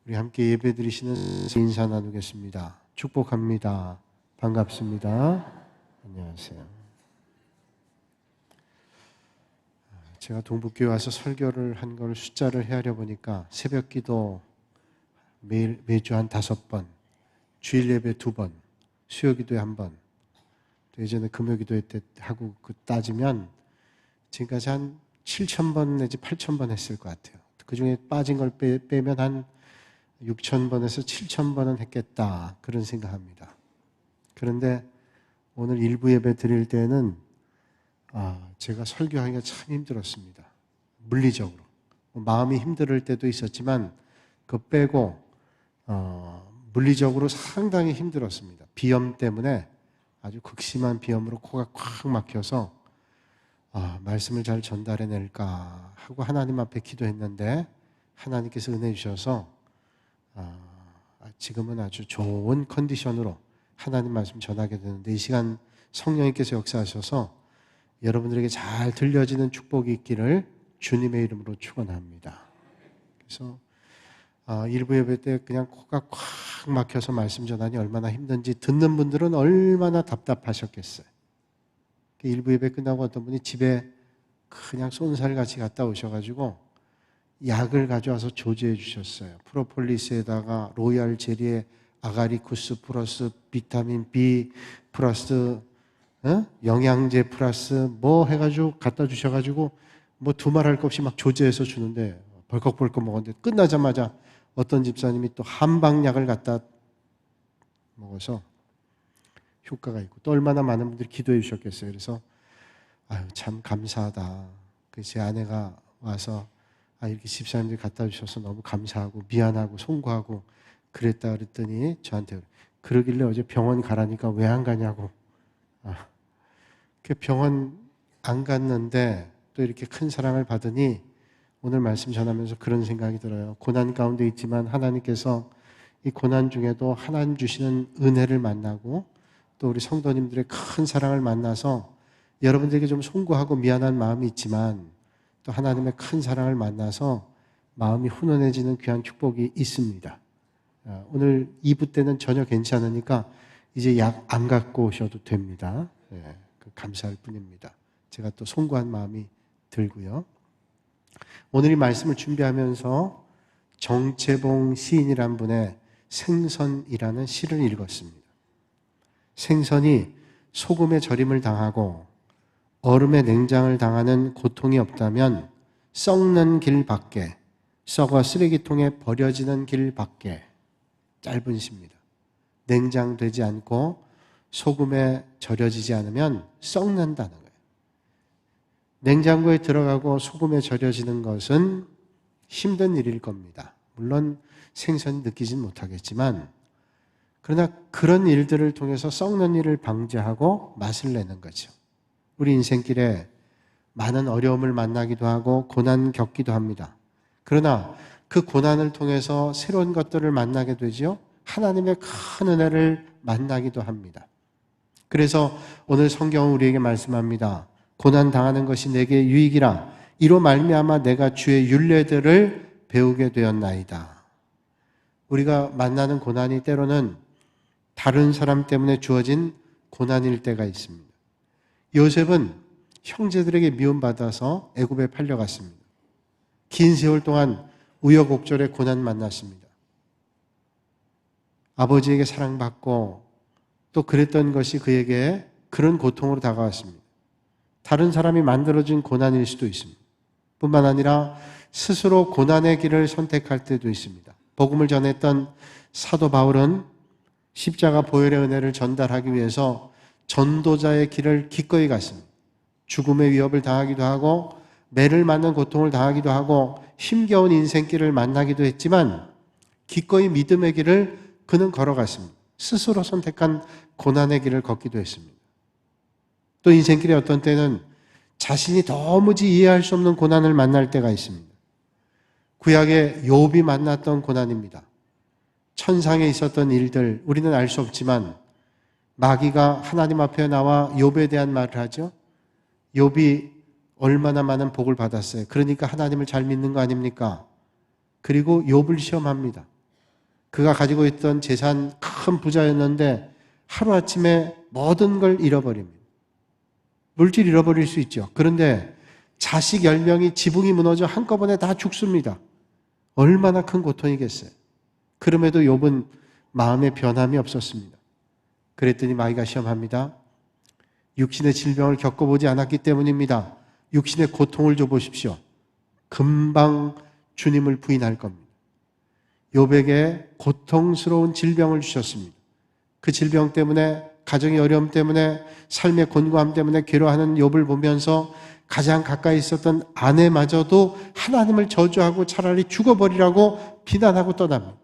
우리 함께 예배드리시는 인사 나누겠습니다. 축복합니다. 반갑습니다. 안녕하세요. 제가 동북교회 와서 설교를 한 걸 숫자를 헤아려 보니까 새벽기도 매주 한 5번, 주일 예배 2번, 수요기도에 1번, 또 예전에 금요기도회 때 하고 따지면 지금까지 한 7,000번 내지 8,000번 했을 것 같아요. 그 중에 빠진 걸 빼면 한 6,000번에서 7,000번은 했겠다, 그런 생각합니다. 그런데 오늘 일부 예배 드릴 때는 제가 설교하기가 참 힘들었습니다. 물리적으로. 마음이 힘들 때도 있었지만 그거 빼고 물리적으로 상당히 힘들었습니다. 비염 때문에 아주 극심한 비염으로 코가 꽉 막혀서 말씀을 잘 전달해낼까 하고 하나님 앞에 기도했는데 하나님께서 은혜 주셔서 지금은 아주 좋은 컨디션으로 하나님 말씀 전하게 되는데, 이 시간 성령님께서 역사하셔서 여러분들에게 잘 들려지는 축복이 있기를 주님의 이름으로 축원합니다. 그래서 일부 예배 때 그냥 코가 꽉 막혀서 말씀 전하니 얼마나 힘든지 듣는 분들은 얼마나 답답하셨겠어요. 일부 예배 끝나고 어떤 분이 집에 그냥 쏜살같이 갔다 오셔가지고 약을 가져와서 조제해 주셨어요. 프로폴리스에다가 로얄 젤리에 아가리쿠스 플러스 비타민 B 플러스 영양제 플러스 뭐 해가지고 갖다 주셔가지고 뭐 두말할 것 없이 막 조제해서 주는데 벌컥벌컥 먹었는데 끝나자마자 어떤 집사님이 또 한방약을 갖다 먹어서 효과가 있고, 또 얼마나 많은 분들이 기도해 주셨겠어요. 그래서 참 감사하다. 제 아내가 와서 이렇게 집사님들이 갖다 주셔서 너무 감사하고 미안하고 송구하고 그랬다 그랬더니 저한테 그러길래 어제 병원 가라니까 왜 안 가냐고. 병원 안 갔는데 또 이렇게 큰 사랑을 받으니 오늘 말씀 전하면서 그런 생각이 들어요. 고난 가운데 있지만 하나님께서 이 고난 중에도 하나님 주시는 은혜를 만나고 또 우리 성도님들의 큰 사랑을 만나서 여러분들에게 좀 송구하고 미안한 마음이 있지만 또 하나님의 큰 사랑을 만나서 마음이 훈훈해지는 귀한 축복이 있습니다. 오늘 2부 때는 전혀 괜찮으니까 이제 약 안 갖고 오셔도 됩니다. 감사할 뿐입니다. 제가 또 송구한 마음이 들고요. 오늘 이 말씀을 준비하면서 정채봉 시인이란 분의 생선이라는 시를 읽었습니다. 생선이 소금에 절임을 당하고 얼음에 냉장을 당하는 고통이 없다면 썩는 길 밖에, 썩어 쓰레기통에 버려지는 길 밖에. 짧은 시입니다. 냉장되지 않고 소금에 절여지지 않으면 썩는다는 거예요. 냉장고에 들어가고 소금에 절여지는 것은 힘든 일일 겁니다. 물론 생선이 느끼진 못하겠지만, 그러나 그런 일들을 통해서 썩는 일을 방지하고 맛을 내는 거죠. 우리 인생길에 많은 어려움을 만나기도 하고 고난 겪기도 합니다. 그러나 그 고난을 통해서 새로운 것들을 만나게 되죠. 하나님의 큰 은혜를 만나기도 합니다. 그래서 오늘 성경은 우리에게 말씀합니다. 고난 당하는 것이 내게 유익이라. 이로 말미암아 내가 주의 율례들을 배우게 되었나이다. 우리가 만나는 고난이 때로는 다른 사람 때문에 주어진 고난일 때가 있습니다. 요셉은 형제들에게 미움받아서 애굽에 팔려갔습니다. 긴 세월 동안 우여곡절의 고난 만났습니다. 아버지에게 사랑받고 또 그랬던 것이 그에게 그런 고통으로 다가왔습니다. 다른 사람이 만들어준 고난일 수도 있습니다. 뿐만 아니라 스스로 고난의 길을 선택할 때도 있습니다. 복음을 전했던 사도 바울은 십자가 보혈의 은혜를 전달하기 위해서 전도자의 길을 기꺼이 갔습니다. 죽음의 위협을 당하기도 하고 매를 맞는 고통을 당하기도 하고 힘겨운 인생길을 만나기도 했지만 기꺼이 믿음의 길을 그는 걸어갔습니다. 스스로 선택한 고난의 길을 걷기도 했습니다. 또 인생길에 어떤 때는 자신이 도무지 이해할 수 없는 고난을 만날 때가 있습니다. 구약의 욥이 만났던 고난입니다. 천상에 있었던 일들 우리는 알 수 없지만 마귀가 하나님 앞에 나와 욥에 대한 말을 하죠. 욥이 얼마나 많은 복을 받았어요. 그러니까 하나님을 잘 믿는 거 아닙니까? 그리고 욥을 시험합니다. 그가 가지고 있던 재산 큰 부자였는데 하루아침에 모든 걸 잃어버립니다. 물질 잃어버릴 수 있죠. 그런데 자식 10명이 지붕이 무너져 한꺼번에 다 죽습니다. 얼마나 큰 고통이겠어요. 그럼에도 욥은 마음의 변함이 없었습니다. 그랬더니 마귀가 시험합니다. 육신의 질병을 겪어보지 않았기 때문입니다. 육신의 고통을 줘보십시오. 금방 주님을 부인할 겁니다. 욥에게 고통스러운 질병을 주셨습니다. 그 질병 때문에, 가정의 어려움 때문에, 삶의 곤고함 때문에 괴로워하는 욥을 보면서 가장 가까이 있었던 아내마저도 하나님을 저주하고 차라리 죽어버리라고 비난하고 떠납니다.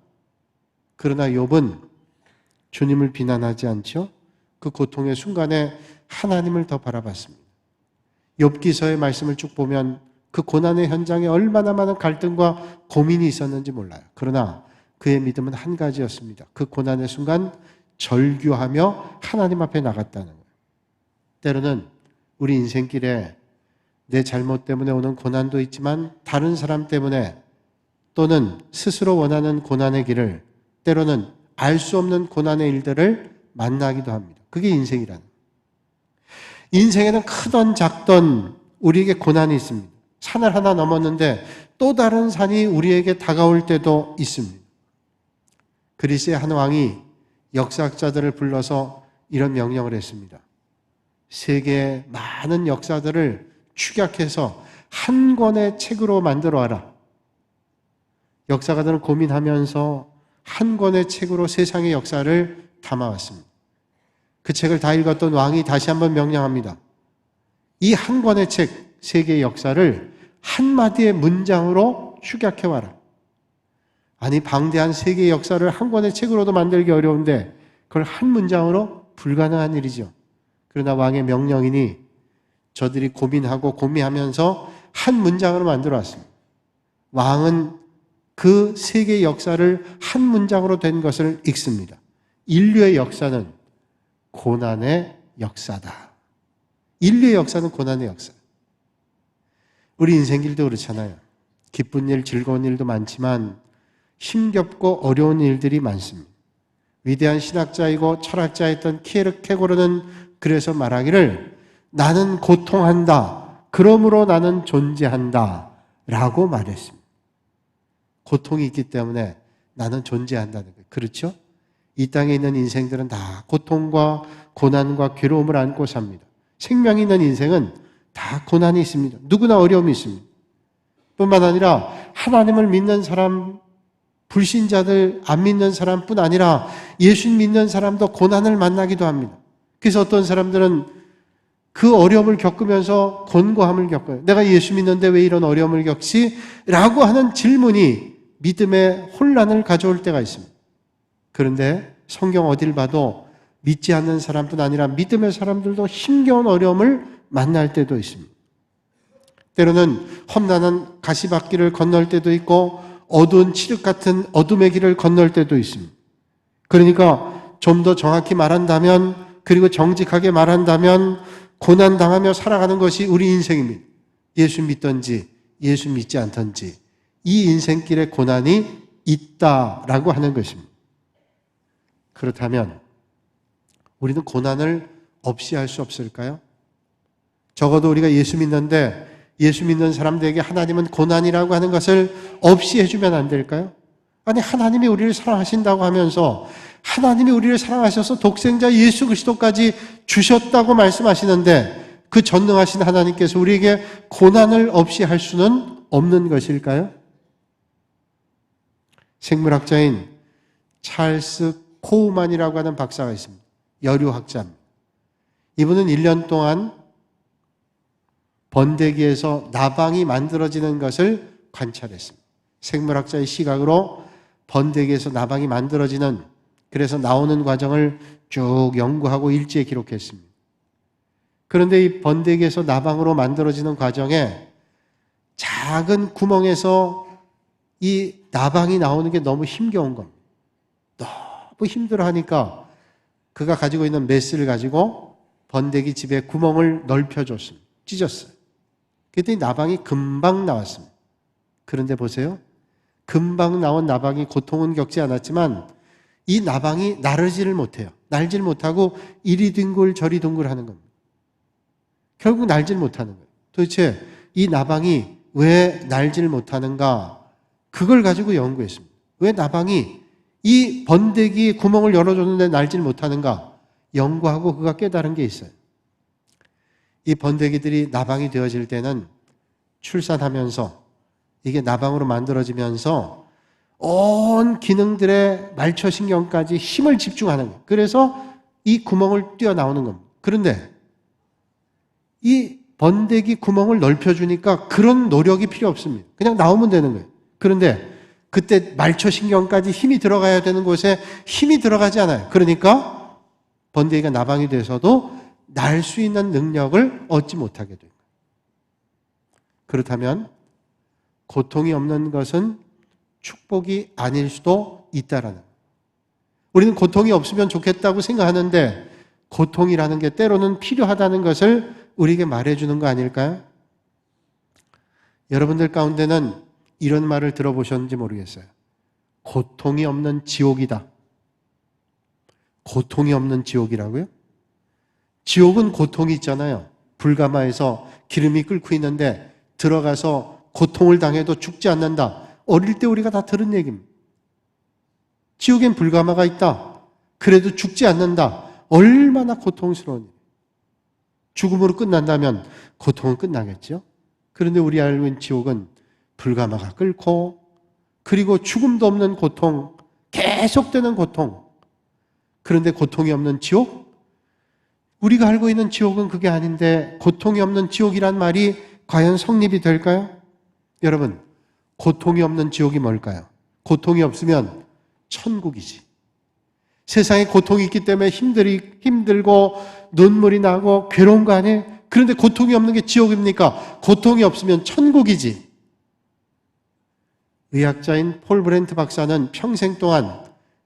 그러나 욥은 주님을 비난하지 않죠. 그 고통의 순간에 하나님을 더 바라봤습니다. 욥기서의 말씀을 쭉 보면 그 고난의 현장에 얼마나 많은 갈등과 고민이 있었는지 몰라요. 그러나 그의 믿음은 한 가지였습니다. 그 고난의 순간 절규하며 하나님 앞에 나갔다는 거예요. 때로는 우리 인생길에 내 잘못 때문에 오는 고난도 있지만 다른 사람 때문에 또는 스스로 원하는 고난의 길을, 때로는 알 수 없는 고난의 일들을 만나기도 합니다. 그게 인생이라는 거예요. 인생에는 크던 작던 우리에게 고난이 있습니다. 산을 하나 넘었는데 또 다른 산이 우리에게 다가올 때도 있습니다. 그리스의 한 왕이 역사학자들을 불러서 이런 명령을 했습니다. 세계의 많은 역사들을 축약해서 한 권의 책으로 만들어 와라. 역사가들은 고민하면서 한 권의 책으로 세상의 역사를 담아왔습니다. 그 책을 다 읽었던 왕이 다시 한번 명령합니다. 이 한 권의 책, 세계의 역사를 한마디의 문장으로 축약해와라. 아니, 방대한 세계의 역사를 한 권의 책으로도 만들기 어려운데 그걸 한 문장으로? 불가능한 일이죠. 그러나 왕의 명령이니 저들이 고민하고 고민하면서 한 문장으로 만들어 왔습니다. 왕은 그 세계의 역사를 한 문장으로 된 것을 읽습니다. 인류의 역사는 고난의 역사다. 인류의 역사는 고난의 역사. 우리 인생길도 그렇잖아요. 기쁜 일, 즐거운 일도 많지만 힘겹고 어려운 일들이 많습니다. 위대한 신학자이고 철학자였던 키에르케고르는 그래서 말하기를 나는 고통한다. 그러므로 나는 존재한다. 라고 말했습니다. 고통이 있기 때문에 나는 존재한다는 거예요. 그렇죠? 이 땅에 있는 인생들은 다 고통과 고난과 괴로움을 안고 삽니다. 생명이 있는 인생은 다 고난이 있습니다. 누구나 어려움이 있습니다. 뿐만 아니라 하나님을 믿는 사람, 불신자들, 안 믿는 사람뿐 아니라 예수 믿는 사람도 고난을 만나기도 합니다. 그래서 어떤 사람들은 그 어려움을 겪으면서 곤고함을 겪어요. 내가 예수 믿는데 왜 이런 어려움을 겪지? 라고 하는 질문이 믿음의 혼란을 가져올 때가 있습니다. 그런데 성경 어딜 봐도 믿지 않는 사람뿐 아니라 믿음의 사람들도 힘겨운 어려움을 만날 때도 있습니다. 때로는 험난한 가시밭길을 건널 때도 있고 어두운 칠흑 같은 어둠의 길을 건널 때도 있습니다. 그러니까 좀 더 정확히 말한다면, 그리고 정직하게 말한다면 고난당하며 살아가는 것이 우리 인생입니다. 예수 믿든지 예수 믿지 않든지 이 인생길에 고난이 있다라고 하는 것입니다. 그렇다면 우리는 고난을 없이 할 수 없을까요? 적어도 우리가 예수 믿는데 예수 믿는 사람들에게 하나님은 고난이라고 하는 것을 없이 해주면 안 될까요? 아니, 하나님이 우리를 사랑하신다고 하면서 하나님이 우리를 사랑하셔서 독생자 예수 그리스도까지 주셨다고 말씀하시는데 그 전능하신 하나님께서 우리에게 고난을 없이 할 수는 없는 것일까요? 생물학자인 찰스 코우만이라고 하는 박사가 있습니다. 여류학자입니다. 이분은 1년 동안 번데기에서 나방이 만들어지는 것을 관찰했습니다. 생물학자의 시각으로 번데기에서 나방이 만들어지는, 그래서 나오는 과정을 쭉 연구하고 일지에 기록했습니다. 그런데 이 번데기에서 나방으로 만들어지는 과정에 작은 구멍에서 이 나방이 나오는 게 너무 힘겨운 겁니다. 너무 힘들어하니까 그가 가지고 있는 메스를 가지고 번데기 집에 구멍을 넓혀줬습니다. 찢었어요. 그랬더니 나방이 금방 나왔습니다. 그런데 보세요. 금방 나온 나방이 고통은 겪지 않았지만 이 나방이 나르지를 못해요. 날지를 못하고 이리 둥글 저리 둥글 하는 겁니다. 결국 날지를 못하는 거예요. 도대체 이 나방이 왜 날지를 못하는가? 그걸 가지고 연구했습니다. 왜 나방이 이 번데기 구멍을 열어줬는데 날지를 못하는가? 연구하고 그가 깨달은 게 있어요. 이 번데기들이 나방이 되어질 때는 출산하면서 이게 나방으로 만들어지면서 온 기능들의 말초신경까지 힘을 집중하는 거예요. 그래서 이 구멍을 뛰어나오는 겁니다. 그런데 이 번데기 구멍을 넓혀주니까 그런 노력이 필요 없습니다. 그냥 나오면 되는 거예요. 그런데 그때 말초신경까지 힘이 들어가야 되는 곳에 힘이 들어가지 않아요. 그러니까 번데기가 나방이 돼서도 날 수 있는 능력을 얻지 못하게 돼요. 그렇다면 고통이 없는 것은 축복이 아닐 수도 있다라는 거예요. 우리는 고통이 없으면 좋겠다고 생각하는데 고통이라는 게 때로는 필요하다는 것을 우리에게 말해주는 거 아닐까요? 여러분들 가운데는 이런 말을 들어보셨는지 모르겠어요. 고통이 없는 지옥이다. 고통이 없는 지옥이라고요? 지옥은 고통이 있잖아요. 불가마에서 기름이 끓고 있는데 들어가서 고통을 당해도 죽지 않는다. 어릴 때 우리가 다 들은 얘기입니다. 지옥엔 불가마가 있다. 그래도 죽지 않는다. 얼마나 고통스러운 일. 죽음으로 끝난다면 고통은 끝나겠죠. 그런데 우리 알고 있는 지옥은 불가마가 끓고 그리고 죽음도 없는 고통, 계속되는 고통. 그런데 고통이 없는 지옥? 우리가 알고 있는 지옥은 그게 아닌데 고통이 없는 지옥이란 말이 과연 성립이 될까요? 여러분, 고통이 없는 지옥이 뭘까요? 고통이 없으면 천국이지. 세상에 고통이 있기 때문에 힘들고 눈물이 나고 괴로운 거 아니에요? 그런데 고통이 없는 게 지옥입니까? 고통이 없으면 천국이지. 의학자인 폴 브렌트 박사는 평생 동안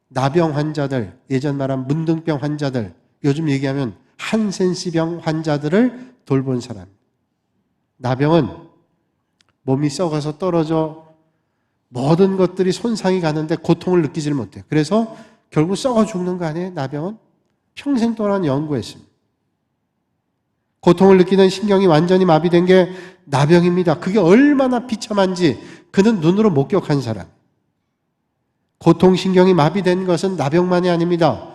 나병 환자들, 예전 말한 문둥병 환자들, 요즘 얘기하면 한센시병 환자들을 돌본 사람. 나병은 몸이 썩어서 떨어져 모든 것들이 손상이 가는데 고통을 느끼지를 못해요. 그래서 결국 썩어 죽는 거 아니에요? 나병은? 평생 동안 연구했습니다. 고통을 느끼는 신경이 완전히 마비된 게 나병입니다. 그게 얼마나 비참한지 그는 눈으로 목격한 사람. 고통신경이 마비된 것은 나병만이 아닙니다.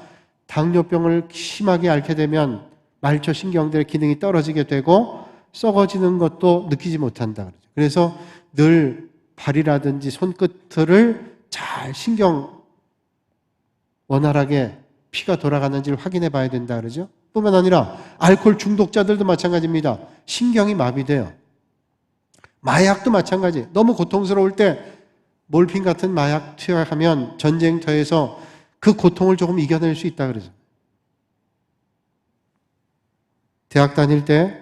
당뇨병을 심하게 앓게 되면 말초신경들의 기능이 떨어지게 되고 썩어지는 것도 느끼지 못한다 그러죠. 그래서 늘 발이라든지 손끝을 잘 신경 원활하게 피가 돌아가는지를 확인해 봐야 된다 그러죠. 뿐만 아니라 알코올 중독자들도 마찬가지입니다. 신경이 마비돼요. 마약도 마찬가지. 너무 고통스러울 때 몰핀 같은 마약 투약하면 전쟁터에서 그 고통을 조금 이겨낼 수 있다 그러죠. 대학 다닐 때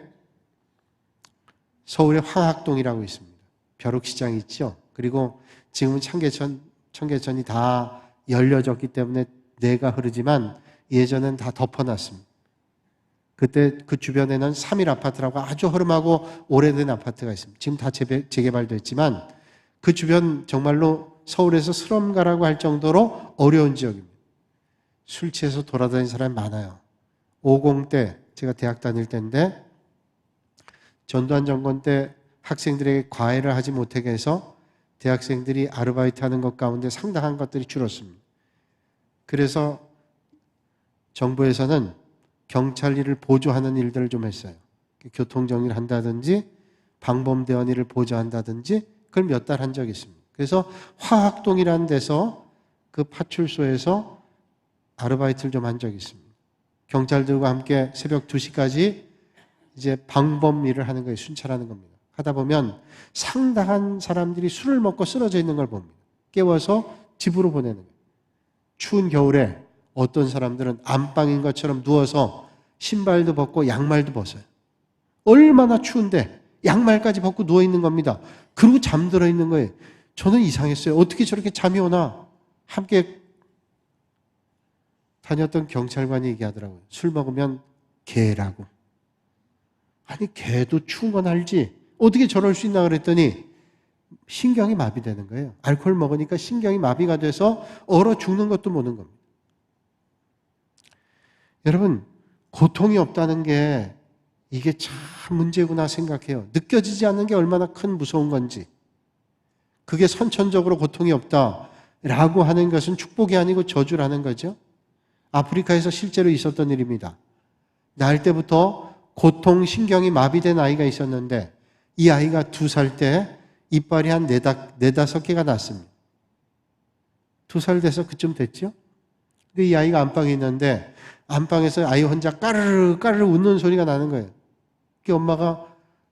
서울에 황학동이라고 있습니다. 벼룩시장이 있죠. 그리고 지금은 청계천이 다 열려졌기 때문에 내가 흐르지만 예전엔 다 덮어놨습니다. 그때 그 주변에는 3일 아파트라고 아주 허름하고 오래된 아파트가 있습니다. 지금 다 재개발됐지만 그 주변 정말로 서울에서 슬럼가라고 할 정도로 어려운 지역입니다. 술 취해서 돌아다니는 사람이 많아요. 50대, 제가 대학 다닐 때인데 전두환 정권 때 학생들에게 과외를 하지 못하게 해서 대학생들이 아르바이트 하는 것 가운데 상당한 것들이 줄었습니다. 그래서 정부에서는 경찰 일을 보조하는 일들을 좀 했어요. 교통정리를 한다든지 방범대원 일을 보조한다든지 그걸 몇 달 한 적이 있습니다. 그래서 화학동이라는 데서 그 파출소에서 아르바이트를 좀 한 적이 있습니다. 경찰들과 함께 새벽 2시까지 이제 방범 일을 하는 거예요. 순찰하는 겁니다. 하다 보면 상당한 사람들이 술을 먹고 쓰러져 있는 걸 봅니다. 깨워서 집으로 보내는 거예요. 추운 겨울에 어떤 사람들은 안방인 것처럼 누워서 신발도 벗고 양말도 벗어요. 얼마나 추운데 양말까지 벗고 누워 있는 겁니다. 그리고 잠들어 있는 거예요. 저는 이상했어요. 어떻게 저렇게 잠이 오나? 함께 다녔던 경찰관이 얘기하더라고요. 술 먹으면 개라고. 아니 개도 추운 건 알지. 어떻게 저럴 수 있나 그랬더니 신경이 마비되는 거예요. 알코올 먹으니까 신경이 마비가 돼서 얼어 죽는 것도 모르는 겁니다. 여러분, 고통이 없다는 게 이게 참 문제구나 생각해요. 느껴지지 않는 게 얼마나 큰 무서운 건지. 그게 선천적으로 고통이 없다라고 하는 것은 축복이 아니고 저주라는 거죠. 아프리카에서 실제로 있었던 일입니다. 날 때부터 고통 신경이 마비된 아이가 있었는데 이 아이가 2살 때 이빨이 한 4-5개가 났습니다. 2살 돼서 그쯤 됐죠? 근데 이 아이가 안방에 있는데 안방에서 아이 혼자 까르르 까르르 웃는 소리가 나는 거예요. 그 엄마가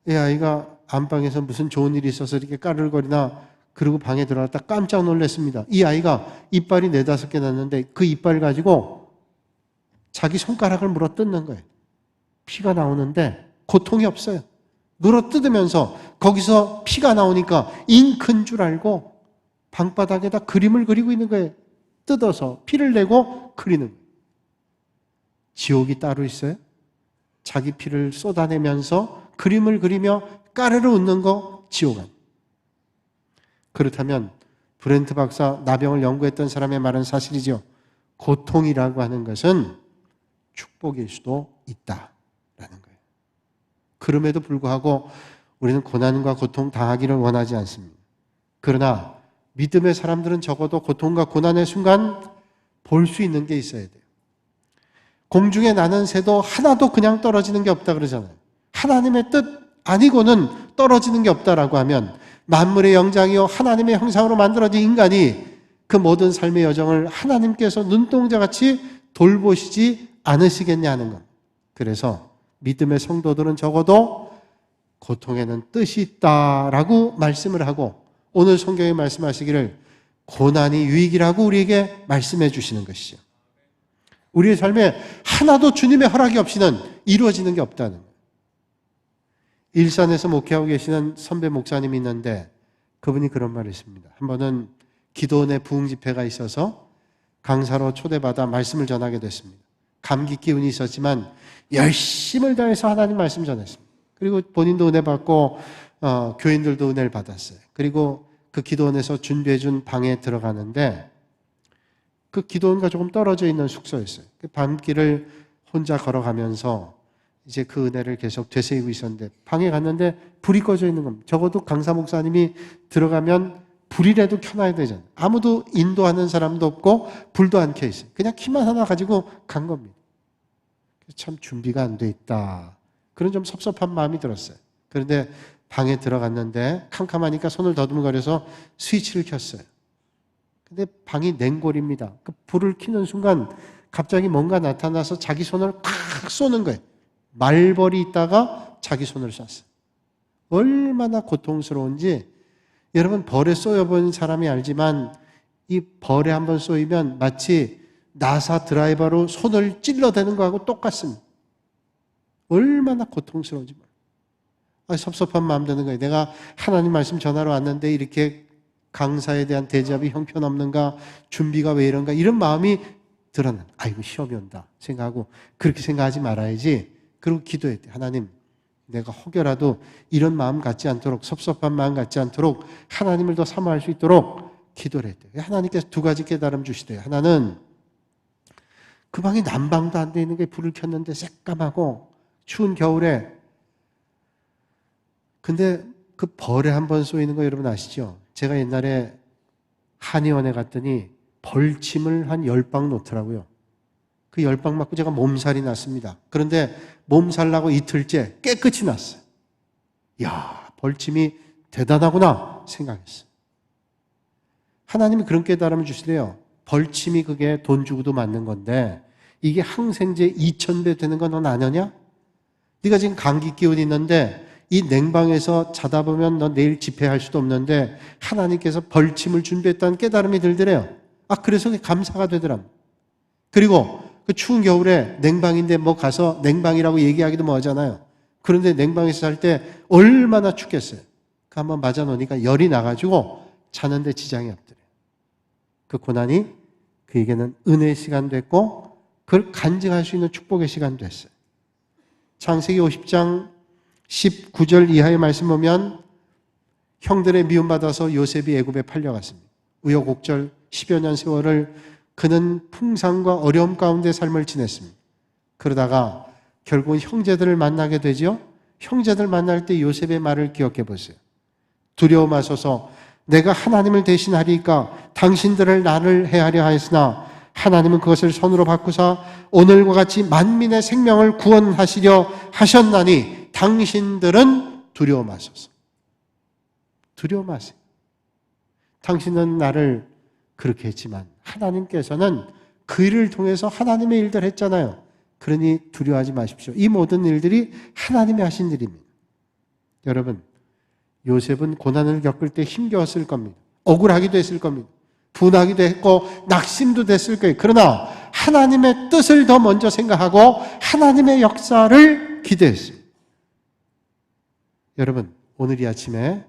이 아이가 안방에서 무슨 좋은 일이 있어서 이렇게 까르르거리나 그리고 방에 들어갔다 깜짝 놀랐습니다. 이 아이가 이빨이 4-5개 났는데 그 이빨 가지고 자기 손가락을 물어 뜯는 거예요. 피가 나오는데 고통이 없어요. 물어 뜯으면서 거기서 피가 나오니까 잉크인 줄 알고 방바닥에다 그림을 그리고 있는 거예요. 뜯어서 피를 내고 그리는 거예요. 지옥이 따로 있어요? 자기 피를 쏟아내면서 그림을 그리며 까르르 웃는 거 지옥 아니에요. 그렇다면 브렌트 박사 나병을 연구했던 사람의 말은 사실이죠. 고통이라고 하는 것은 축복일 수도 있다라는 거예요. 그럼에도 불구하고 우리는 고난과 고통 당하기를 원하지 않습니다. 그러나 믿음의 사람들은 적어도 고통과 고난의 순간 볼 수 있는 게 있어야 돼요. 공중에 나는 새도 하나도 그냥 떨어지는 게 없다 그러잖아요. 하나님의 뜻 아니고는 떨어지는 게 없다라고 하면 만물의 영장이요 하나님의 형상으로 만들어진 인간이 그 모든 삶의 여정을 하나님께서 눈동자같이 돌보시지 않으시겠냐 하는 것. 그래서 믿음의 성도들은 적어도 고통에는 뜻이 있다라고 말씀을 하고 오늘 성경에 말씀하시기를 고난이 유익이라고 우리에게 말씀해 주시는 것이죠. 우리의 삶에 하나도 주님의 허락이 없이는 이루어지는 게 없다는 거예요. 일산에서 목회하고 계시는 선배 목사님이 있는데 그분이 그런 말을 했습니다. 한 번은 기도원의 부흥 집회가 있어서 강사로 초대받아 말씀을 전하게 됐습니다. 감기 기운이 있었지만 열심을 다해서 하나님 말씀 전했습니다. 그리고 본인도 은혜 받고 교인들도 은혜를 받았어요. 그리고 그 기도원에서 준비해 준 방에 들어가는데 그 기도원과 조금 떨어져 있는 숙소였어요. 그 밤길을 혼자 걸어가면서 이제 그 은혜를 계속 되새기고 있었는데 방에 갔는데 불이 꺼져 있는 겁니다. 적어도 강사 목사님이 들어가면 불이라도 켜놔야 되잖아요. 아무도 인도하는 사람도 없고 불도 안 켜 있어요. 그냥 키만 하나 가지고 간 겁니다. 참 준비가 안 돼 있다. 그런 좀 섭섭한 마음이 들었어요. 그런데 방에 들어갔는데 캄캄하니까 손을 더듬거려서 스위치를 켰어요. 근데 방이 냉골입니다. 그 불을 켜는 순간 갑자기 뭔가 나타나서 자기 손을 콱 쏘는 거예요. 말벌이 있다가 자기 손을 쐈어요. 얼마나 고통스러운지 여러분 벌에 쏘여본 사람이 알지만 이 벌에 한번 쏘이면 마치 나사 드라이버로 손을 찔러대는 거하고 똑같습니다. 얼마나 고통스러운지 몰라요. 섭섭한 마음 드는 거예요. 내가 하나님 말씀 전하러 왔는데 이렇게 강사에 대한 대접이 형편없는가, 준비가 왜 이런가 이런 마음이 드러나요. 아이고 시험이 온다 생각하고 그렇게 생각하지 말아야지. 그리고 기도해야 돼. 하나님 내가 혹여라도 이런 마음 갖지 않도록 섭섭한 마음 갖지 않도록 하나님을 더 사모할 수 있도록 기도를 해야 돼요. 하나님께서 2가지 깨달음 주시대요. 하나는 그 방이 난방도 안 돼 있는 게 불을 켰는데 새까맣고 추운 겨울에 근데 그 벌에 한번 쏘이는 거 여러분 아시죠? 제가 옛날에 한의원에 갔더니 벌침을 한 10방 놓더라고요. 그 10방 맞고 제가 몸살이 났습니다. 그런데 몸살 나고 이틀째 깨끗이 났어요. 이야, 벌침이 대단하구나 생각했어요. 하나님이 그런 깨달음을 주시래요. 벌침이 그게 돈 주고도 맞는 건데 이게 항생제 2000배 되는 거 넌 아느냐? 네가 지금 감기 기운이 있는데 이 냉방에서 자다 보면 너 내일 집회할 수도 없는데 하나님께서 벌침을 준비했다는 깨달음이 들더래요. 그래서 감사가 되더랍니다. 그리고 그 추운 겨울에 냉방인데 뭐 가서 냉방이라고 얘기하기도 뭐 하잖아요. 그런데 냉방에서 살 때 얼마나 춥겠어요. 그 한번 맞아 놓으니까 열이 나가지고 자는데 지장이 없더래요. 그 고난이 그에게는 은혜의 시간 됐고 그걸 간증할 수 있는 축복의 시간 됐어요. 창세기 50장 19절 이하의 말씀 보면 형들의 미움받아서 요셉이 애굽에 팔려갔습니다. 우여곡절 10여 년 세월을 그는 풍상과 어려움 가운데 삶을 지냈습니다. 그러다가 결국은 형제들을 만나게 되죠. 형제들 만날 때 요셉의 말을 기억해 보세요. 두려워 마소서, 내가 하나님을 대신하리까 당신들을 나를 해하려 하였으나 하나님은 그것을 선으로 바꾸사 오늘과 같이 만민의 생명을 구원하시려 하셨나니 당신들은 두려워 마소서. 두려워 마세요. 당신은 나를 그렇게 했지만 하나님께서는 그 일을 통해서 하나님의 일들을 했잖아요. 그러니 두려워하지 마십시오. 이 모든 일들이 하나님이 하신 일입니다. 여러분, 요셉은 고난을 겪을 때 힘겨웠을 겁니다. 억울하기도 했을 겁니다. 분하기도 했고 낙심도 됐을 거예요. 그러나 하나님의 뜻을 더 먼저 생각하고 하나님의 역사를 기대했습니다. 여러분, 오늘 이 아침에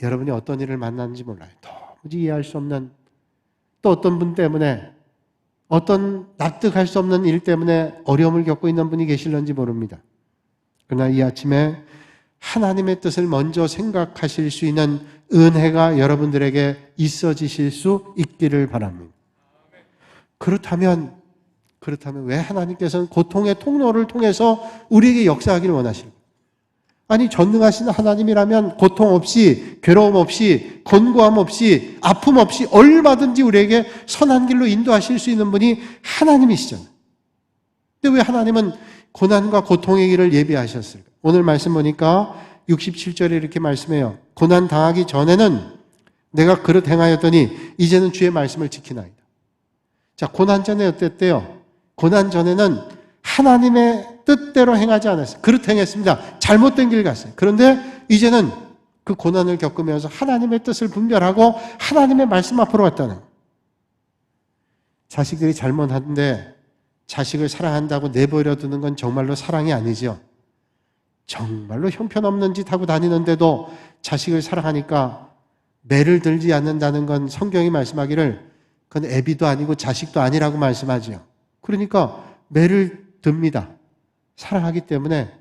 여러분이 어떤 일을 만났는지 몰라요. 도무지 이해할 수 없는, 또 어떤 분 때문에, 어떤 납득할 수 없는 일 때문에 어려움을 겪고 있는 분이 계실는지 모릅니다. 그러나 이 아침에 하나님의 뜻을 먼저 생각하실 수 있는 은혜가 여러분들에게 있어지실 수 있기를 바랍니다. 그렇다면 왜 하나님께서는 고통의 통로를 통해서 우리에게 역사하기를 원하실까요? 아니, 전능하신 하나님이라면 고통 없이, 괴로움 없이, 권고함 없이, 아픔 없이 얼마든지 우리에게 선한 길로 인도하실 수 있는 분이 하나님이시잖아요. 근데 왜 하나님은 고난과 고통의 길을 예비하셨을까요? 오늘 말씀 보니까 67절에 이렇게 말씀해요. 고난 당하기 전에는 내가 그릇 행하였더니 이제는 주의 말씀을 지키나이다. 자, 고난 전에 어땠대요? 고난 전에는 하나님의 뜻대로 행하지 않았어요. 그릇 행했습니다. 잘못된 길 갔어요. 그런데 이제는 그 고난을 겪으면서 하나님의 뜻을 분별하고 하나님의 말씀 앞으로 왔다는 거예요. 자식들이 잘못하는데 자식을 사랑한다고 내버려 두는 건 정말로 사랑이 아니죠. 정말로 형편없는 짓 하고 다니는데도 자식을 사랑하니까 매를 들지 않는다는 건 성경이 말씀하기를 그건 애비도 아니고 자식도 아니라고 말씀하죠. 그러니까 매를 듭니다. 사랑하기 때문에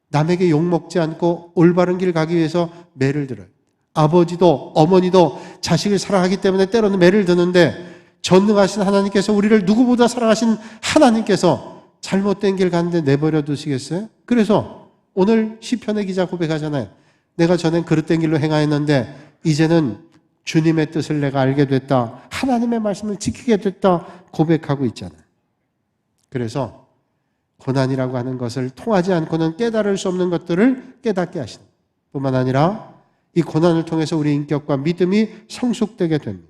남에게 욕먹지 않고 올바른 길 가기 위해서 매를 들어요. 아버지도 어머니도 자식을 사랑하기 때문에 때로는 매를 드는데 전능하신 하나님께서 우리를 누구보다 사랑하신 하나님께서 잘못된 길 가는데 내버려 두시겠어요? 그래서 오늘 시편의 기자 고백하잖아요. 내가 전엔 그릇된 길로 행하였는데 이제는 주님의 뜻을 내가 알게 됐다. 하나님의 말씀을 지키게 됐다. 고백하고 있잖아요. 그래서 고난이라고 하는 것을 통하지 않고는 깨달을 수 없는 것들을 깨닫게 하시는 뿐만 아니라 이 고난을 통해서 우리 인격과 믿음이 성숙되게 됩니다.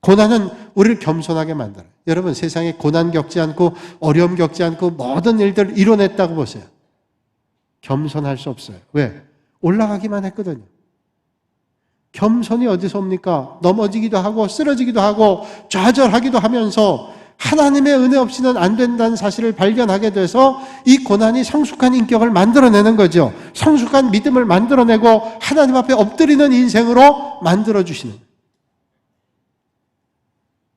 고난은 우리를 겸손하게 만들어요. 여러분, 세상에 고난 겪지 않고 어려움 겪지 않고 모든 일들을 이뤄냈다고 보세요. 겸손할 수 없어요. 왜? 올라가기만 했거든요. 겸손이 어디서 옵니까? 넘어지기도 하고 쓰러지기도 하고 좌절하기도 하면서 하나님의 은혜 없이는 안 된다는 사실을 발견하게 돼서 이 고난이 성숙한 인격을 만들어내는 거죠. 성숙한 믿음을 만들어내고 하나님 앞에 엎드리는 인생으로 만들어주시는.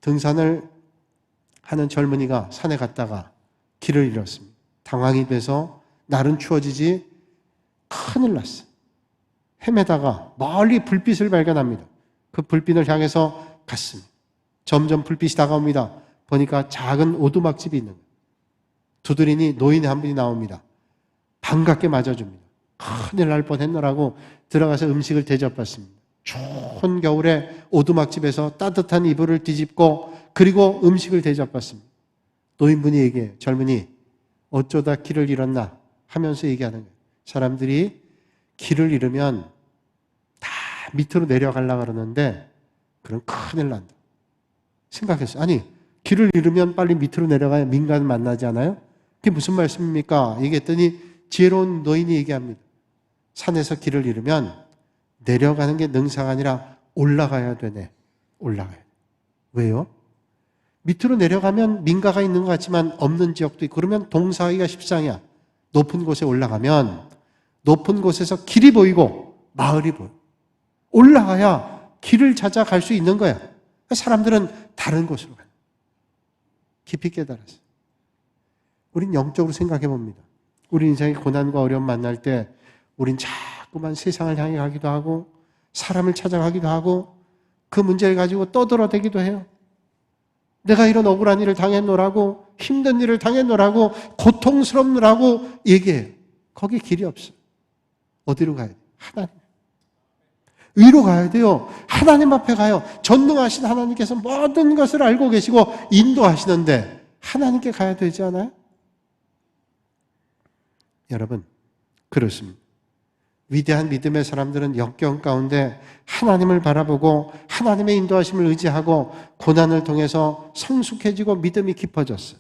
등산을 하는 젊은이가 산에 갔다가 길을 잃었습니다. 당황이 돼서 날은 추워지지 큰일 났어요. 헤매다가 멀리 불빛을 발견합니다. 그 불빛을 향해서 갔습니다. 점점 불빛이 다가옵니다. 보니까 작은 오두막집이 있는 거예요. 두드리니 노인 한 분이 나옵니다. 반갑게 맞아줍니다. 큰일 날 뻔했노라고 들어가서 음식을 대접받습니다. 추운 겨울에 오두막집에서 따뜻한 이불을 뒤집고 그리고 음식을 대접받습니다. 노인분이 얘기해요. 젊은이, 어쩌다 길을 잃었나 하면서 얘기하는 거예요. 사람들이 길을 잃으면 다 밑으로 내려가려고 그러는데 그럼 큰일 난다. 생각했어요. 아니, 길을 잃으면 빨리 밑으로 내려가야 민간을 만나지 않아요? 그게 무슨 말씀입니까? 얘기했더니 지혜로운 노인이 얘기합니다. 산에서 길을 잃으면 내려가는 게 능사가 아니라 올라가야 되네. 올라가야 돼. 왜요? 밑으로 내려가면 민가가 있는 것 같지만 없는 지역도 있고 그러면 동사하기가 십상이야. 높은 곳에 올라가면 높은 곳에서 길이 보이고 마을이 보여. 올라가야 길을 찾아갈 수 있는 거야. 사람들은 다른 곳으로 가요. 깊이 깨달았어요. 우린 영적으로 생각해 봅니다. 우리 인생의 고난과 어려움 만날 때 우린 자꾸만 세상을 향해 가기도 하고 사람을 찾아가기도 하고 그 문제를 가지고 떠들어대기도 해요. 내가 이런 억울한 일을 당했노라고, 힘든 일을 당했노라고, 고통스럽노라고 얘기해요. 거기 길이 없어요. 어디로 가야 돼요? 하나님. 위로 가야 돼요. 하나님 앞에 가요. 전능하신 하나님께서 모든 것을 알고 계시고 인도하시는데 하나님께 가야 되지 않아요? 여러분, 그렇습니다. 위대한 믿음의 사람들은 역경 가운데 하나님을 바라보고 하나님의 인도하심을 의지하고 고난을 통해서 성숙해지고 믿음이 깊어졌어요.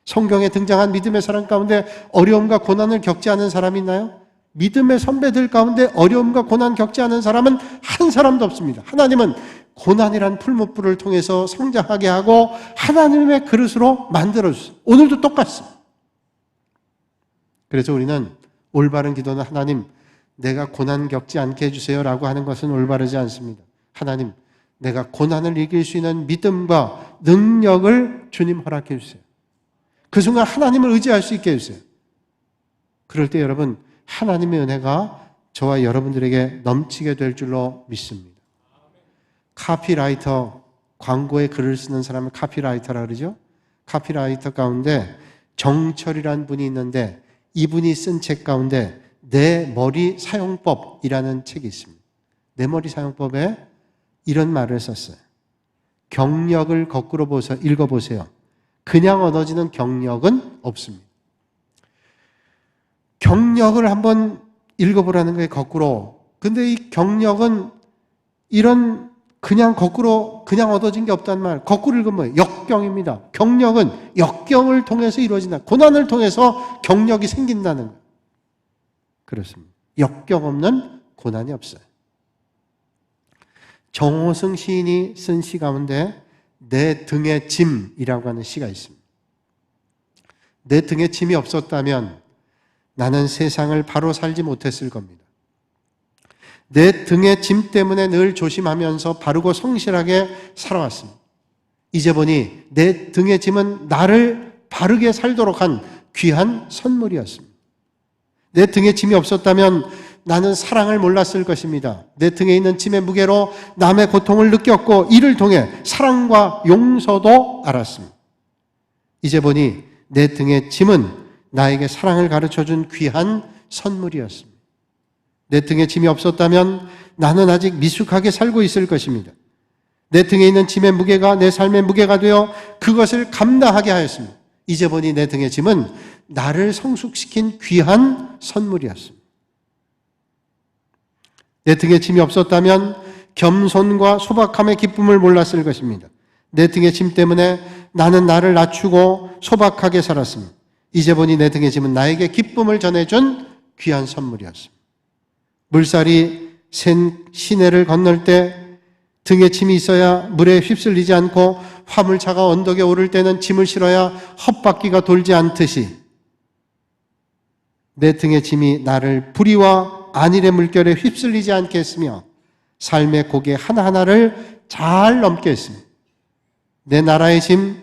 성경에 등장한 믿음의 사람 가운데 어려움과 고난을 겪지 않은 사람이 있나요? 믿음의 선배들 가운데 어려움과 고난 겪지 않은 사람은 한 사람도 없습니다. 하나님은 고난이란 풀무불을 통해서 성장하게 하고 하나님의 그릇으로 만들어주세요. 오늘도 똑같습니다. 그래서 우리는 올바른 기도는 하나님, 내가 고난 겪지 않게 해주세요 라고 하는 것은 올바르지 않습니다. 하나님, 내가 고난을 이길 수 있는 믿음과 능력을 주님 허락해 주세요. 그 순간 하나님을 의지할 수 있게 해주세요. 그럴 때 여러분, 하나님의 은혜가 저와 여러분들에게 넘치게 될 줄로 믿습니다. 카피라이터, 광고에 글을 쓰는 사람을 카피라이터라 그러죠. 카피라이터 가운데 정철이라는 분이 있는데 이분이 쓴 책 가운데 내 머리 사용법이라는 책이 있습니다. 내 머리 사용법에 이런 말을 썼어요. 경력을 거꾸로 읽어보세요. 그냥 얻어지는 경력은 없습니다. 경력을 한번 읽어보라는 거예요, 거꾸로. 근데 이 경력은 이런 그냥 거꾸로 그냥 얻어진 게 없단 말. 거꾸로 읽으면 뭐예요? 역경입니다. 경력은 역경을 통해서 이루어진다. 고난을 통해서 경력이 생긴다는 거예요. 그렇습니다. 역경 없는 고난이 없어요. 정호승 시인이 쓴 시 가운데 내 등에 짐이라고 하는 시가 있습니다. 내 등에 짐이 없었다면 나는 세상을 바로 살지 못했을 겁니다. 내 등의 짐 때문에 늘 조심하면서 바르고 성실하게 살아왔습니다. 이제 보니 내 등의 짐은 나를 바르게 살도록 한 귀한 선물이었습니다. 내 등에 짐이 없었다면 나는 사랑을 몰랐을 것입니다. 내 등에 있는 짐의 무게로 남의 고통을 느꼈고 이를 통해 사랑과 용서도 알았습니다. 이제 보니 내 등의 짐은 나에게 사랑을 가르쳐준 귀한 선물이었습니다. 내 등에 짐이 없었다면 나는 아직 미숙하게 살고 있을 것입니다. 내 등에 있는 짐의 무게가 내 삶의 무게가 되어 그것을 감당하게 하였습니다. 이제 보니 내 등의 짐은 나를 성숙시킨 귀한 선물이었습니다. 내 등에 짐이 없었다면 겸손과 소박함의 기쁨을 몰랐을 것입니다. 내 등의 짐 때문에 나는 나를 낮추고 소박하게 살았습니다. 이제 보니 내 등의 짐은 나에게 기쁨을 전해준 귀한 선물이었습니다. 물살이 샌 시내를 건널 때 등에 짐이 있어야 물에 휩쓸리지 않고 화물차가 언덕에 오를 때는 짐을 실어야 헛바퀴가 돌지 않듯이 내 등의 짐이 나를 불의와 안일의 물결에 휩쓸리지 않게 했으며 삶의 고개 하나하나를 잘 넘게 했습니다. 내 나라의 짐,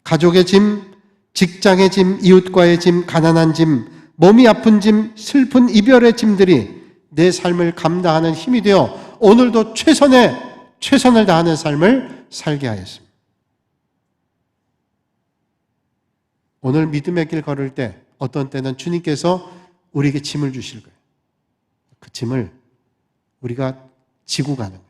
가족의 짐, 직장의 짐, 이웃과의 짐, 가난한 짐, 몸이 아픈 짐, 슬픈 이별의 짐들이 내 삶을 감당하는 힘이 되어 오늘도 최선을 다하는 삶을 살게 하였습니다. 오늘 믿음의 길 걸을 때 어떤 때는 주님께서 우리에게 짐을 주실 거예요. 그 짐을 우리가 지고 가는 거예요.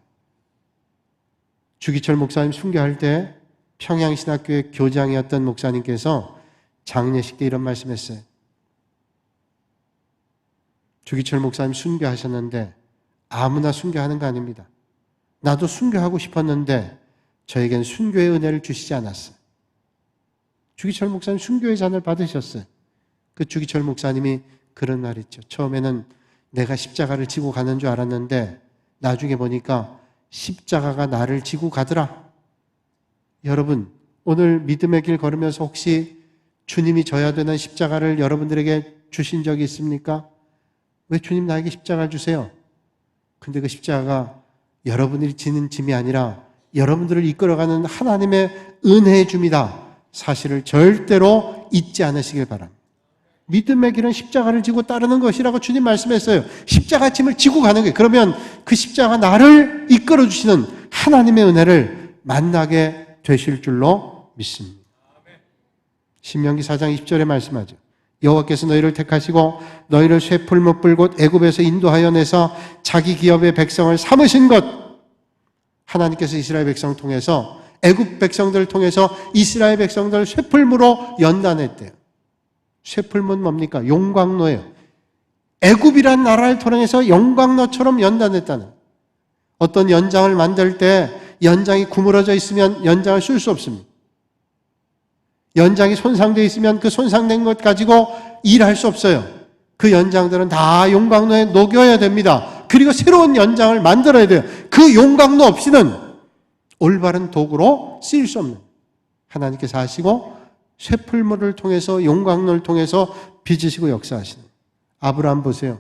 주기철 목사님 순교할 때 평양신학교의 교장이었던 목사님께서 장례식 때 이런 말씀했어요. 주기철 목사님 순교하셨는데 아무나 순교하는 거 아닙니다. 나도 순교하고 싶었는데 저에겐 순교의 은혜를 주시지 않았어요. 주기철 목사님 순교의 잔을 받으셨어요. 그 주기철 목사님이 그런 말 있죠. 처음에는 내가 십자가를 지고 가는 줄 알았는데 나중에 보니까 십자가가 나를 지고 가더라. 여러분, 오늘 믿음의 길 걸으면서 혹시 주님이 져야 되는 십자가를 여러분들에게 주신 적이 있습니까? 왜 주님 나에게 십자가를 주세요? 근데 그 십자가가 여러분이 지는 짐이 아니라 여러분들을 이끌어가는 하나님의 은혜의 줌이다. 사실을 절대로 잊지 않으시길 바랍니다. 믿음의 길은 십자가를 지고 따르는 것이라고 주님 말씀했어요. 십자가 짐을 지고 가는 거예요. 그러면 그 십자가 나를 이끌어 주시는 하나님의 은혜를 만나게 되실 줄로 믿습니다. 신명기 4장 20절에 말씀하죠. 여호와께서 너희를 택하시고 너희를 쇠풀무불 곧 애굽에서 인도하여 내서 자기 기업의 백성을 삼으신 것. 하나님께서 이스라엘 백성을 통해서, 애굽 백성들을 통해서 이스라엘 백성들을 쇠풀무로 연단했대요. 쇠풀무는 뭡니까? 용광로예요. 애굽이란 나라를 통해서 용광로처럼 연단했다는. 어떤 연장을 만들 때 연장이 구부러져 있으면 연장을 쓸 수 없습니다. 연장이 손상되어 있으면 그 손상된 것 가지고 일할 수 없어요. 그 연장들은 다 용광로에 녹여야 됩니다. 그리고 새로운 연장을 만들어야 돼요. 그 용광로 없이는 올바른 도구로 쓰일 수 없는, 하나님께서 하시고 쇠풀물을 통해서, 용광로를 통해서 빚으시고 역사하시는. 아브라함 보세요.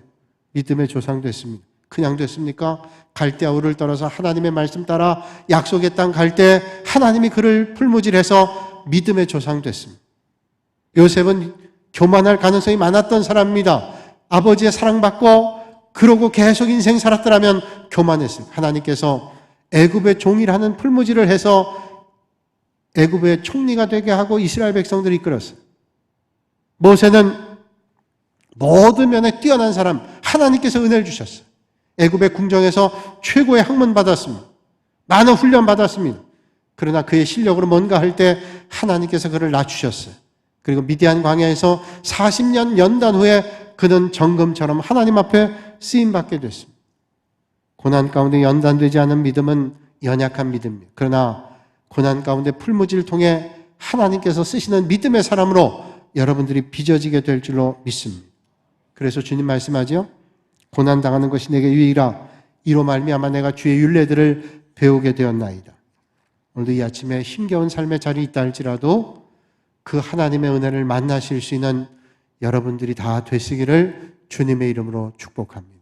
믿음의 조상 됐습니다. 그냥 됐습니까? 갈대아우를 떨어서 하나님의 말씀 따라 약속의 땅 갈 때 하나님이 그를 풀무질해서 믿음의 조상 됐습니다. 요셉은 교만할 가능성이 많았던 사람입니다. 아버지의 사랑받고 그러고 계속 인생 살았더라면 교만했습니다. 하나님께서 애굽의 종이라는 풀무질을 해서 애굽의 총리가 되게 하고 이스라엘 백성들을 이끌었어요. 모세는 모든 면에 뛰어난 사람, 하나님께서 은혜를 주셨어요. 애굽의 궁정에서 최고의 학문 받았습니다. 많은 훈련 받았습니다. 그러나 그의 실력으로 뭔가 할 때 하나님께서 그를 낮추셨어요. 그리고 미디안 광야에서 40년 연단 후에 그는 정금처럼 하나님 앞에 쓰임받게 됐습니다. 고난 가운데 연단되지 않은 믿음은 연약한 믿음입니다. 그러나 고난 가운데 풀무질을 통해 하나님께서 쓰시는 믿음의 사람으로 여러분들이 빚어지게 될 줄로 믿습니다. 그래서 주님 말씀하죠. 고난당하는 것이 내게 유익이라. 이로 말미암아 내가 주의 율례들을 배우게 되었나이다. 오늘도 이 아침에 힘겨운 삶의 자리에 있다 할지라도 그 하나님의 은혜를 만나실 수 있는 여러분들이 다 되시기를 주님의 이름으로 축복합니다.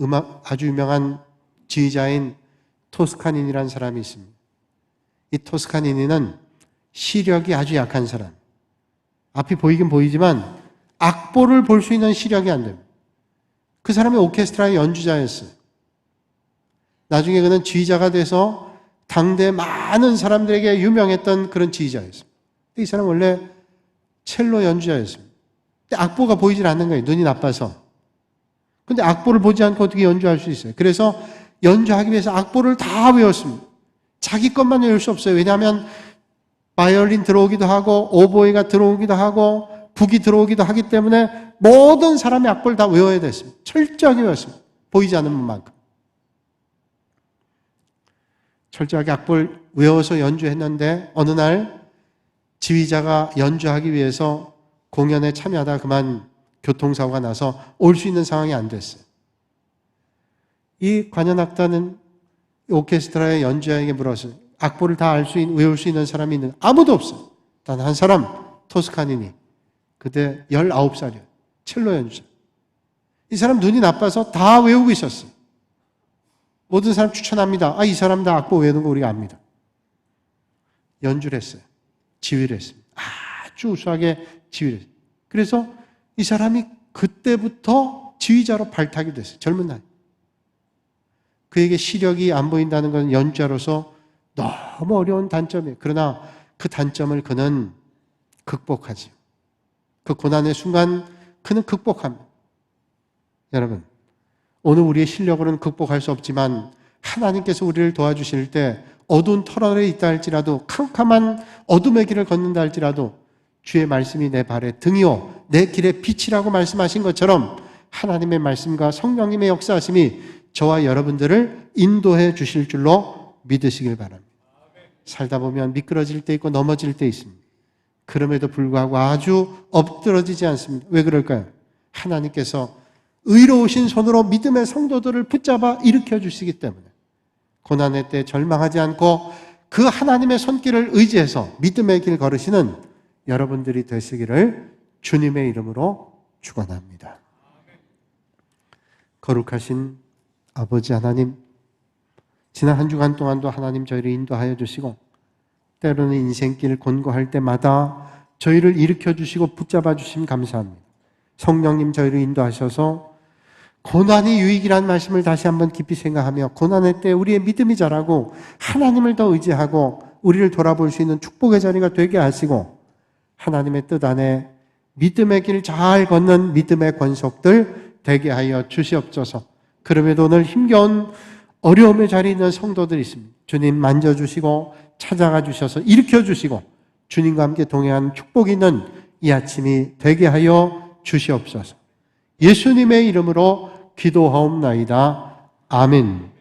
음악 아주 유명한 지휘자인 토스카니니라는 사람이 있습니다. 이 토스카니니는 시력이 아주 약한 사람. 앞이 보이긴 보이지만 악보를 볼 수 있는 시력이 안 됩니다. 그 사람이 오케스트라의 연주자였어요. 나중에 그는 지휘자가 돼서 당대 많은 사람들에게 유명했던 그런 지휘자였습니다. 이 사람은 원래 첼로 연주자였습니다. 근데 악보가 보이질 않는 거예요. 눈이 나빠서. 근데 악보를 보지 않고 어떻게 연주할 수 있어요? 그래서 연주하기 위해서 악보를 다 외웠습니다. 자기 것만 외울 수 없어요. 왜냐하면 바이올린 들어오기도 하고 오보이가 들어오기도 하고 북이 들어오기도 하기 때문에 모든 사람의 악보를 다 외워야 됐습니다. 철저하게 외웠습니다. 보이지 않는 만큼. 철저하게 악보를 외워서 연주했는데 어느 날 지휘자가 연주하기 위해서 공연에 참여하다가 그만 교통사고가 나서 올 수 있는 상황이 안 됐어요. 이 관현악단은 오케스트라의 연주자에게 물었어요. 악보를 다 외울 수 있는 사람이 있는 아무도 없어요. 단 한 사람, 토스카니니. 그때 19살이에요. 첼로 연주자. 이 사람 눈이 나빠서 다 외우고 있었어요. 모든 사람 추천합니다. 이 사람 다 악보 외우는 거 우리가 압니다. 연주를 했어요. 지휘를 했습니다. 아주 우수하게 지휘를 했어요. 그래서 이 사람이 그때부터 지휘자로 발탁이 됐어요. 젊은 나이. 그에게 시력이 안 보인다는 건 연주자로서 너무 어려운 단점이에요. 그러나 그 단점을 그는 극복하지요. 그 고난의 순간 그는 극복합니다. 여러분, 오늘 우리의 실력으로는 극복할 수 없지만 하나님께서 우리를 도와주실 때 어두운 터널에 있다 할지라도, 캄캄한 어둠의 길을 걷는다 할지라도 주의 말씀이 내 발의 등이요 내 길의 빛이라고 말씀하신 것처럼 하나님의 말씀과 성령님의 역사하심이 저와 여러분들을 인도해 주실 줄로 믿으시길 바랍니다. 살다 보면 미끄러질 때 있고 넘어질 때 있습니다. 그럼에도 불구하고 아주 엎드러지지 않습니다. 왜 그럴까요? 하나님께서 의로우신 손으로 믿음의 성도들을 붙잡아 일으켜 주시기 때문에 고난의 때 절망하지 않고 그 하나님의 손길을 의지해서 믿음의 길 걸으시는 여러분들이 되시기를 주님의 이름으로 축원합니다. 거룩하신 아버지 하나님, 지난 한 주간 동안도 하나님 저희를 인도하여 주시고 때로는 인생길 곤고할 때마다 저희를 일으켜 주시고 붙잡아 주심 감사합니다. 성령님 저희를 인도하셔서 고난이 유익이라는 말씀을 다시 한번 깊이 생각하며 고난의 때 우리의 믿음이 자라고 하나님을 더 의지하고 우리를 돌아볼 수 있는 축복의 자리가 되게 하시고 하나님의 뜻 안에 믿음의 길 잘 걷는 믿음의 권속들 되게 하여 주시옵소서. 그럼에도 오늘 힘겨운 어려움의 자리에 있는 성도들이 있습니다. 주님 만져주시고 찾아가 주셔서 일으켜 주시고 주님과 함께 동행한 축복이 있는 이 아침이 되게 하여 주시옵소서. 예수님의 이름으로 기도하옵나이다. 아멘.